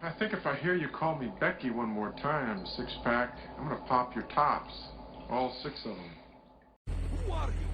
I think if I hear you call me Becky one more time, six-pack, I'm gonna pop your tops. All six of them. Who are you?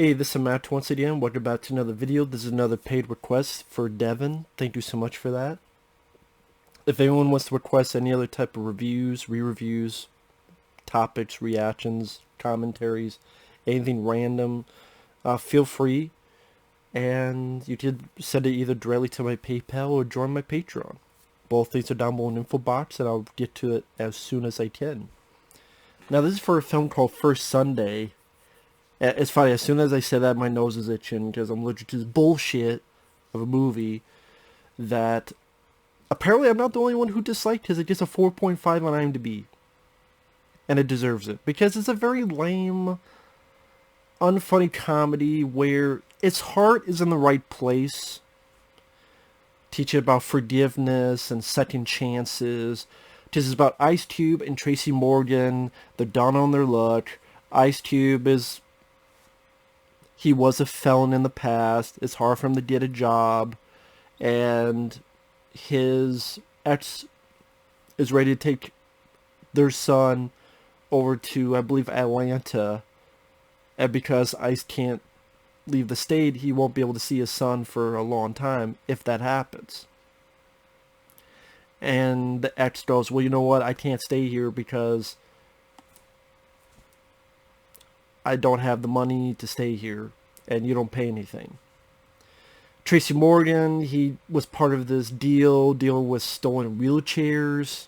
Hey, this is Matt once again. Welcome back to another video. This is another paid request for Devon. Thank you so much for that. If anyone wants to request any other type of reviews, re-reviews, topics, reactions, commentaries, anything random, feel free. And you can send it either directly to my PayPal or join my Patreon. Both things are down below in the info box, and I'll get to it as soon as I can. Now, this is for a film called First Sunday. It's funny, as soon as I said that, my nose is itching because I'm allergic to this bullshit of a movie that apparently I'm not the only one who disliked because it gets a 4.5 on IMDb. And it deserves it because it's a very lame, unfunny comedy where its heart is in the right place. Teaching about forgiveness and second chances. This is about Ice Cube and Tracy Morgan. They're down on their luck. Ice Cube he was a felon in the past. It's hard for him to get a job. And his ex is ready to take their son over to, I believe, Atlanta. And because Ice can't leave the state, he won't be able to see his son for a long time if that happens. And the ex goes, well, you know what? I can't stay here because I don't have the money to stay here, and you don't pay anything. Tracy Morgan, he was part of this dealing with stolen wheelchairs,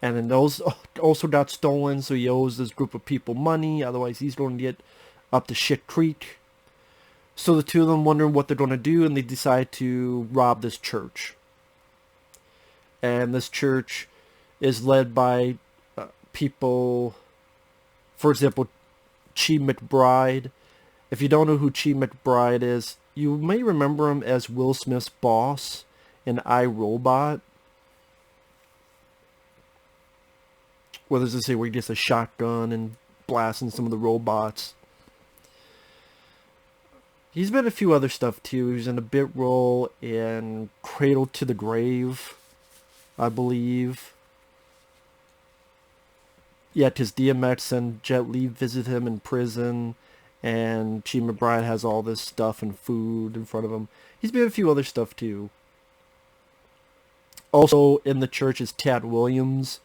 and then those also got stolen, so he owes this group of people money, otherwise he's going to get up to shit creek. So the two of them wondering what they're going to do, and they decide to rob this church. And this church is led by people, for example, Chi McBride. If you don't know who Chi McBride is, you may remember him as Will Smith's boss in I, Robot. Where there's this where he gets a shotgun and blasting some of the robots. He's been in a few other stuff too. He was in a bit role in Cradle to the Grave, I believe. Yeah, because DMX and Jet Li visit him in prison, and Chi McBride has all this stuff and food in front of him. He's been in a few other stuff too. Also in the church is Katt Williams,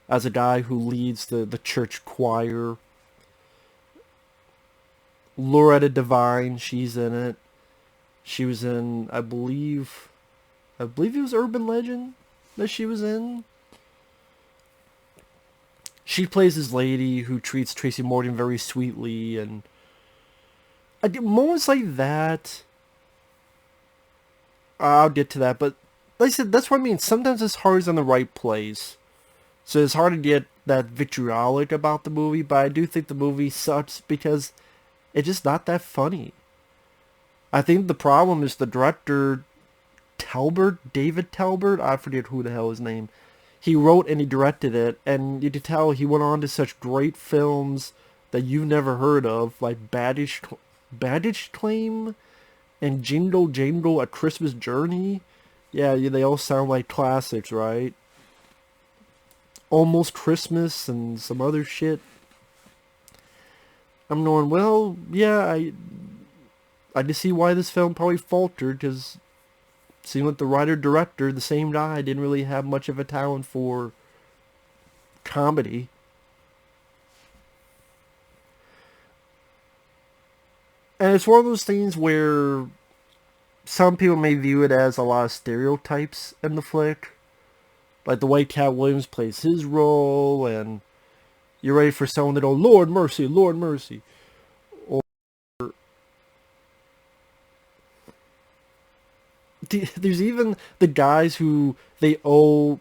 as a guy who leads the church choir. Loretta Devine, she's in it. She was in, I believe it was Urban Legend that she was in. She plays this lady who treats Tracy Morgan very sweetly, and I get moments like that. I'll get to that, but like I said, that's what I mean. Sometimes his heart is in the right place, so it's hard to get that vitriolic about the movie. But I do think the movie sucks because it's just not that funny. I think the problem is the director, David Talbert. I forget who the hell his name. he wrote and he directed it, and you could tell he went on to such great films that you've never heard of, like Baggage Claim and Jingle Jangle: A Christmas Journey. Yeah, they all sound like classics, right? Almost Christmas and some other shit. I'm going, well, yeah, I just see why this film probably faltered, because it seemed like the writer-director, the same guy, didn't really have much of a talent for comedy. And it's one of those things where some people may view it as a lot of stereotypes in the flick. Like the way Katt Williams plays his role, and you're ready for someone to go, Lord mercy, Lord mercy. Or there's even the guys who they owe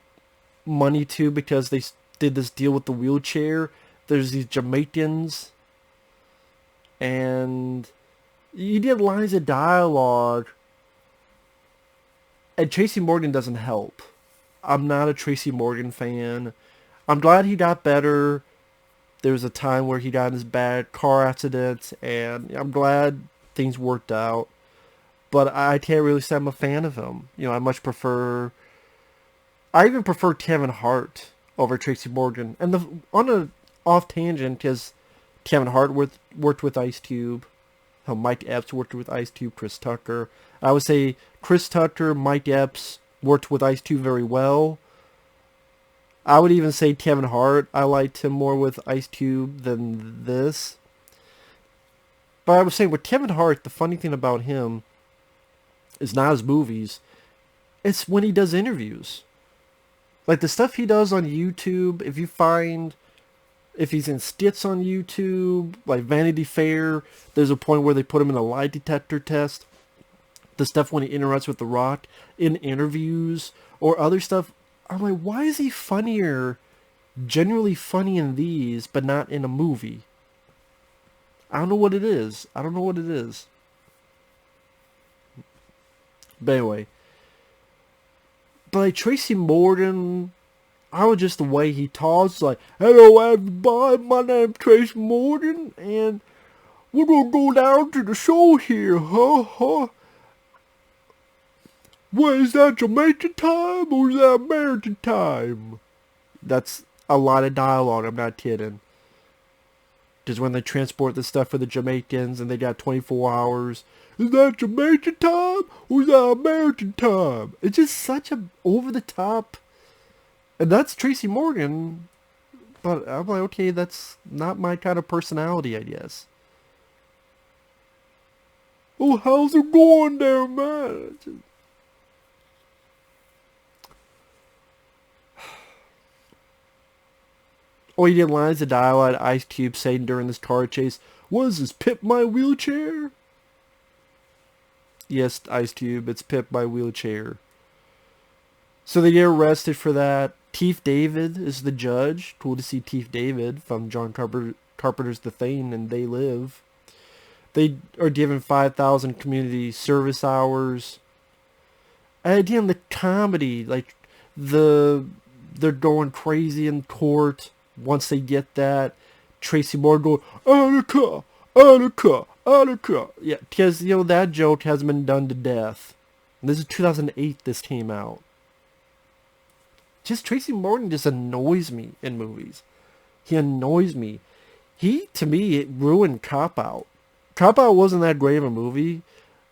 money to because they did this deal with the wheelchair. There's these Jamaicans, and you get lines of dialogue, and Tracy Morgan doesn't help. I'm not a Tracy Morgan fan. I'm glad he got better. There was a time where he got in this bad car accident, and I'm glad things worked out. But I can't really say I'm a fan of him. I much prefer... I even prefer Kevin Hart over Tracy Morgan. And on a off tangent, because Kevin Hart worked with Ice Cube. Mike Epps worked with Ice Cube, Chris Tucker. I would say Chris Tucker, Mike Epps worked with Ice Cube very well. I would even say Kevin Hart, I liked him more with Ice Cube than this. But I was saying with Kevin Hart, the funny thing about him is not his movies. It's when he does interviews. Like the stuff he does on YouTube, if he's in skits on YouTube, like Vanity Fair, there's a point where they put him in a lie detector test. The stuff when he interacts with The Rock in interviews or other stuff, I'm like, why is he funnier, genuinely funny in these, but not in a movie? I don't know what it is. But anyway. But like Tracy Morgan, I was just the way he talks, like, hello everybody, my name's Tracy Morgan, and we're gonna go down to the show here, huh? What, is that Jamaican time, or is that American time? That's a lot of dialogue, I'm not kidding. Just when they transport the stuff for the Jamaicans, and they got 24 hours, is that Jamaican time, or is that American time? It's just such a over-the-top... And that's Tracy Morgan, but I'm like, okay, that's not my kind of personality, I guess. Oh, how's it going there, man? Or you get lines of dialogue Ice Cube saying during this car chase, what is this, Pip My Wheelchair? Yes, Ice Cube, it's Pip My Wheelchair. So they get arrested for that. Teef David is the judge. Cool to see Teef David from John Carpenter's The Thing and They Live. They are given 5,000 community service hours. And again, the comedy, like they're going crazy in court. Once they get that, Tracy Morgan going, Annika. Yeah, because, that joke has been done to death. And this is 2008 this came out. Just Tracy Morgan just annoys me in movies. He annoys me. To me, it ruined Cop Out. Cop Out wasn't that great of a movie,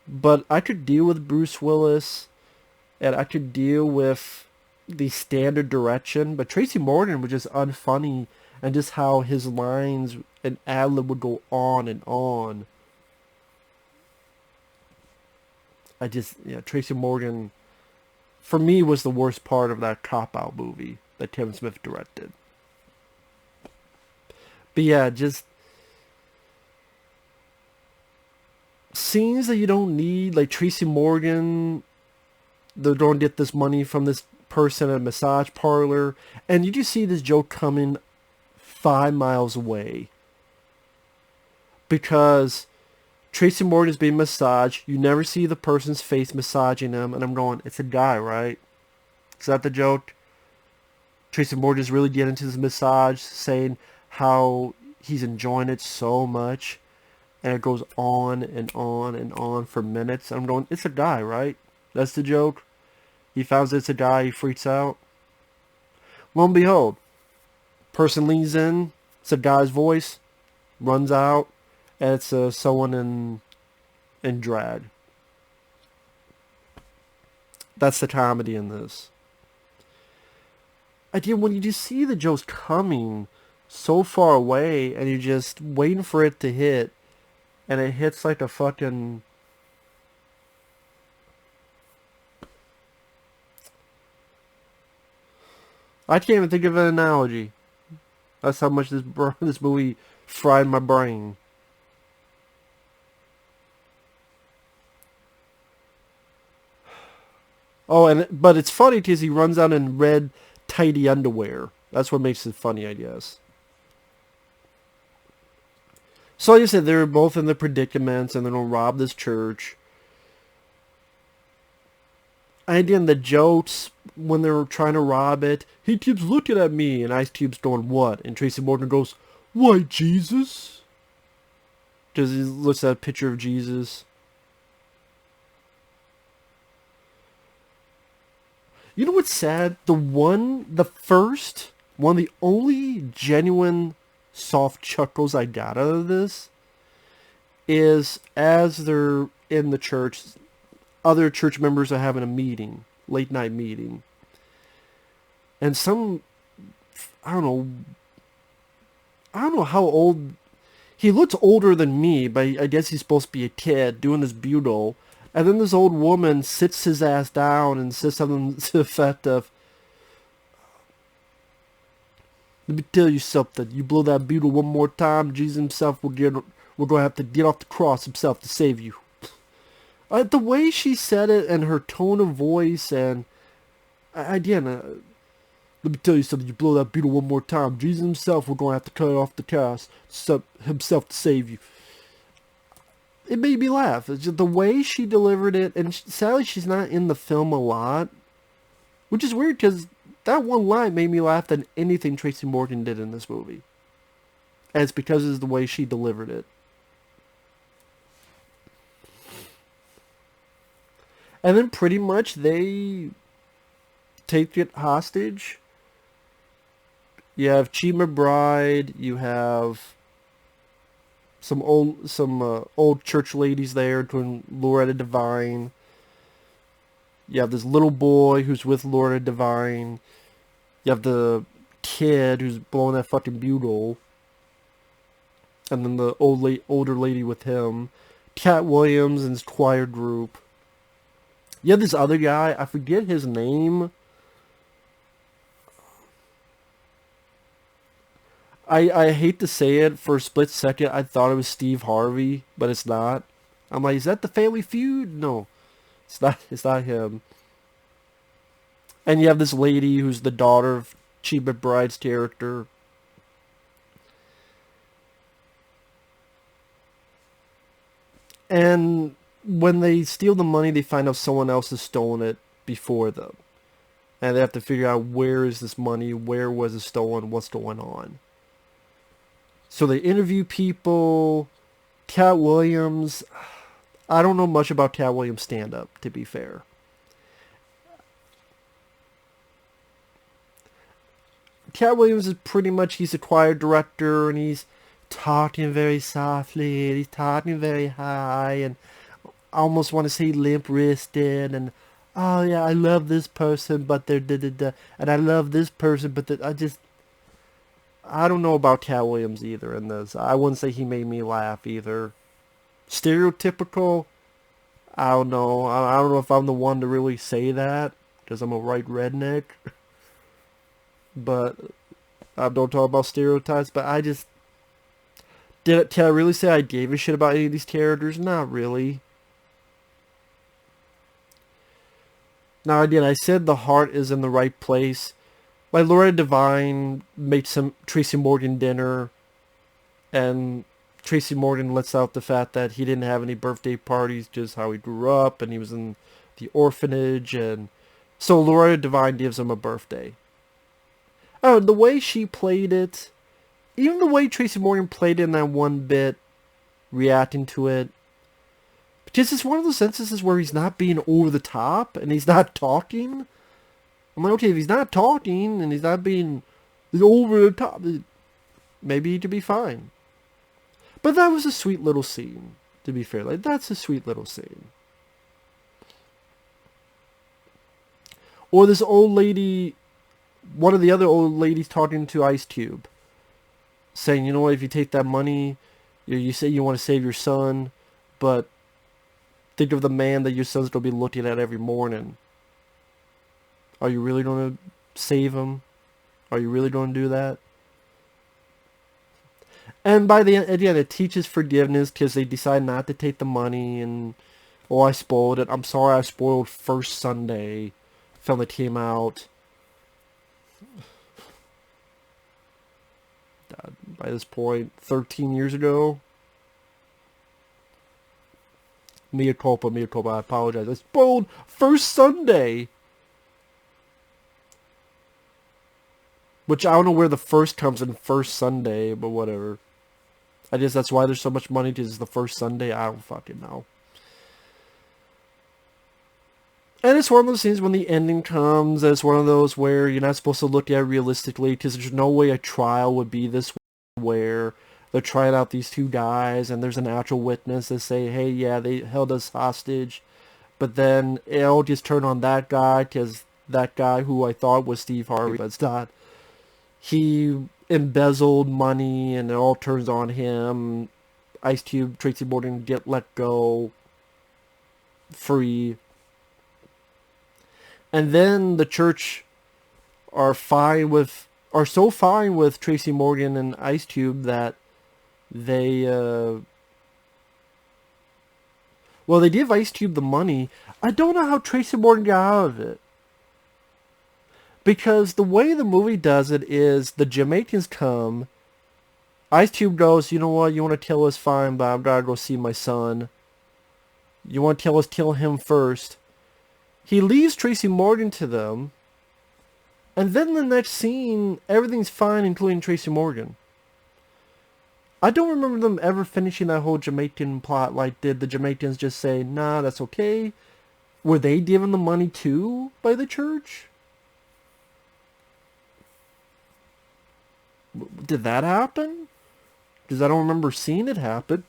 but I could deal with Bruce Willis, and I could deal with the standard direction, but Tracy Morgan was just unfunny, and just how his lines and ad-lib would go on and on. Tracy Morgan, for me, was the worst part of that Cop-Out movie that Kevin Smith directed. But yeah, just scenes that you don't need, like Tracy Morgan, they're going to get this money from this person at a massage parlor, and you just see this joke coming 5 miles away. Because Tracy Morgan's being massaged, you never see the person's face massaging him, and I'm going, it's a guy, right? Is that the joke? Tracy Morgan's really getting into his massage, saying how he's enjoying it so much. And it goes on and on and on for minutes. I'm going, it's a guy, right? That's the joke. He finds it's a guy, he freaks out. Lo and behold, person leans in, it's a guy's voice, runs out, and it's someone in drag. That's the comedy in this. Again, when you just see the jokes coming so far away, and you're just waiting for it to hit, and it hits like a fucking... I can't even think of an analogy. That's how much this movie fried my brain. Oh, but it's funny because he runs out in red, tidy underwear. That's what makes it funny, I guess. So like I said, they're both in the predicaments, and they're going to rob this church. And again, the jokes, when they're trying to rob it, he keeps looking at me, and Ice Cube's going, what? And Tracy Morgan goes, why, Jesus? Because he looks at a picture of Jesus. You know what's sad? One of the only genuine soft chuckles I got out of this is as they're in the church, other church members are having a meeting, late night meeting. And I don't know how old, he looks older than me, but I guess he's supposed to be a kid doing this bugle. And then this old woman sits his ass down and says something to the effect of, let me tell you something. You blow that bugle one more time, Jesus himself we're going to have to get off the cross himself to save you. The way she said it and her tone of voice, and again, let me tell you something. You blow that bugle one more time, Jesus himself we're going to have to cut off the cross himself to save you. It made me laugh. It's just the way she delivered it, and sadly she's not in the film a lot, which is weird because that one line made me laugh than anything Tracy Morgan did in this movie. And it's because of the way she delivered it. And then pretty much they take it hostage. You have Chi McBride, you have some old church ladies there doing Loretta Devine. You have this little boy who's with Loretta Devine. You have the kid who's blowing that fucking bugle. And then the older lady with him. Katt Williams and his choir group. You have this other guy, I forget his name. I hate to say it, for a split second I thought it was Steve Harvey, but it's not. I'm like, is that the Family Feud? No, it's not him. And you have this lady who's the daughter of Chi McBride's character. And when they steal the money, they find out someone else has stolen it before them. And they have to figure out, where is this money? Where was it stolen? What's going on? So they interview people. Katt Williams, I don't know much about Katt Williams' stand-up, to be fair. Katt Williams is pretty much, he's a choir director, and he's talking very softly, and he's talking very high, and I almost want to say limp-wristed, and oh yeah, I love this person, but they're da-da-da, and I love this person, but I don't know about Katt Williams either in this. I wouldn't say he made me laugh either. Stereotypical? I don't know. I don't know if I'm the one to really say that, because I'm a right redneck. But I don't talk about stereotypes, but I just... Can I really say I gave a shit about any of these characters? Not really. Now again, I said the heart is in the right place. Like Loretta Devine makes some Tracy Morgan dinner, and Tracy Morgan lets out the fact that he didn't have any birthday parties, just how he grew up, and he was in the orphanage, and so Loretta Devine gives him a birthday. Oh, the way she played it, even the way Tracy Morgan played it in that one bit, reacting to it, because it's one of those instances where he's not being over the top and he's not talking. I'm like, okay, if he's not talking and he's not being over the top, maybe he could be fine. But that was a sweet little scene, to be fair. Like, that's a sweet little scene. Or this old lady, one of the other old ladies talking to Ice Cube, saying, you know what, if you take that money, you say you want to save your son, but think of the man that your son's going to be looking at every morning. Are you really going to save him? Are you really going to do that? And by the end, again, it teaches forgiveness because they decide not to take the money and, oh, I spoiled it. I'm sorry I spoiled First Sunday. Film that came out. By this point, 13 years ago. Mea culpa, I apologize. I spoiled First Sunday. Which I don't know where the first comes in First Sunday, but whatever. I guess that's why there's so much money, because it's the first Sunday. I don't fucking know. And it's one of those things when the ending comes, it's one of those where you're not supposed to look at it realistically, because there's no way a trial would be this way, where they're trying out these two guys, and there's an actual witness that say, hey, yeah, they held us hostage. But then it'll just turn on that guy, because that guy who I thought was Steve Harvey, but it's not. He embezzled money, and it all turns on him. Ice Cube, Tracy Morgan get let go. Free. And then the church are so fine with Tracy Morgan and Ice Cube that they they give Ice Cube the money. I don't know how Tracy Morgan got out of it. Because the way the movie does it is the Jamaicans come. Ice Cube goes, you know what, you want to kill us, fine, but I've got to go see my son. You want to kill us, kill him first. He leaves Tracy Morgan to them. And then the next scene, everything's fine, including Tracy Morgan. I don't remember them ever finishing that whole Jamaican plot. Like, did the Jamaicans just say, nah, that's okay? Were they given the money too by the church? Did that happen? Because I don't remember seeing it happen.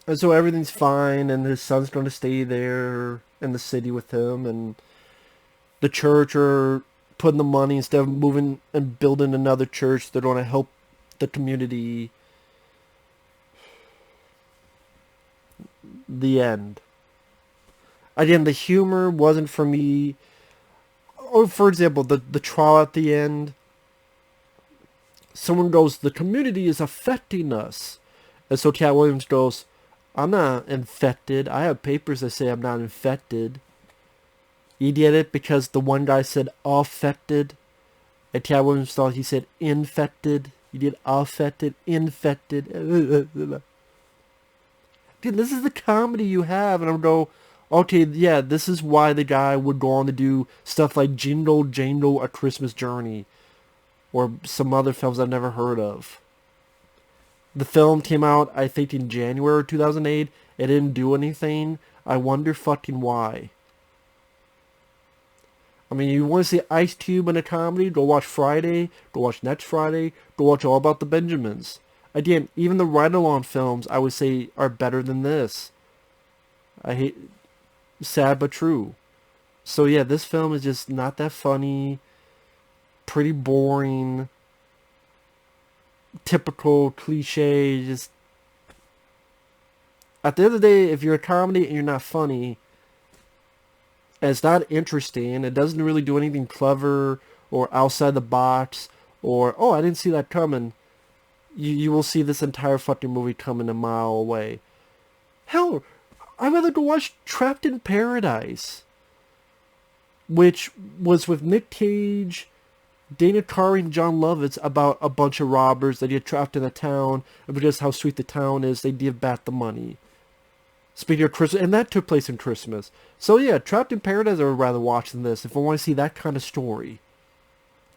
And so everything's fine, and his son's going to stay there in the city with him, and the church are putting the money, instead of moving and building another church, they're going to help the community. The end. Again, the humor wasn't for me. Or, for example, the trial at the end. Someone goes, the community is affecting us. And so Katt Williams goes, I'm not infected. I have papers that say I'm not infected. You get it? Because the one guy said affected. And Katt Williams thought he said infected. You did affected, infected. Dude, this is the comedy you have. And I'm going, okay, yeah, this is why the guy would go on to do stuff like Jingle Jangle, A Christmas Journey. Or some other films I've never heard of. The film came out, I think, in January 2008. It didn't do anything. I wonder fucking why. I mean, you want to see Ice Cube in a comedy? Go watch Friday. Go watch Next Friday. Go watch All About the Benjamins. Again, even the ride-along films, I would say, are better than this. I hate... Sad but true. So yeah, this film is just not that funny. Pretty boring. Typical cliche. Just... At the end of the day, if you're a comedy and you're not funny, and it's not interesting, it doesn't really do anything clever or outside the box, or, oh, I didn't see that coming, you will see this entire fucking movie coming a mile away. Hell, I'd rather go watch Trapped in Paradise, which was with Nick Cage, Dana Carvey, and John Lovitz, about a bunch of robbers that get trapped in a town, and because how sweet the town is, they give back the money. Speaking of Christmas, and that took place in Christmas. So yeah, Trapped in Paradise I would rather watch than this if I want to see that kind of story.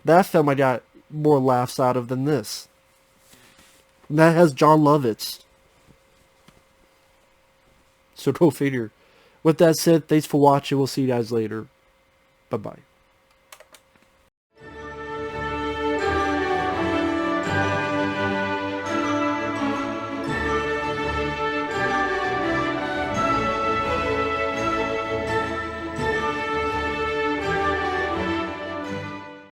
That film I got more laughs out of than this. And that has John Lovitz. So go figure. With that said, thanks for watching. We'll see you guys later. Bye-bye.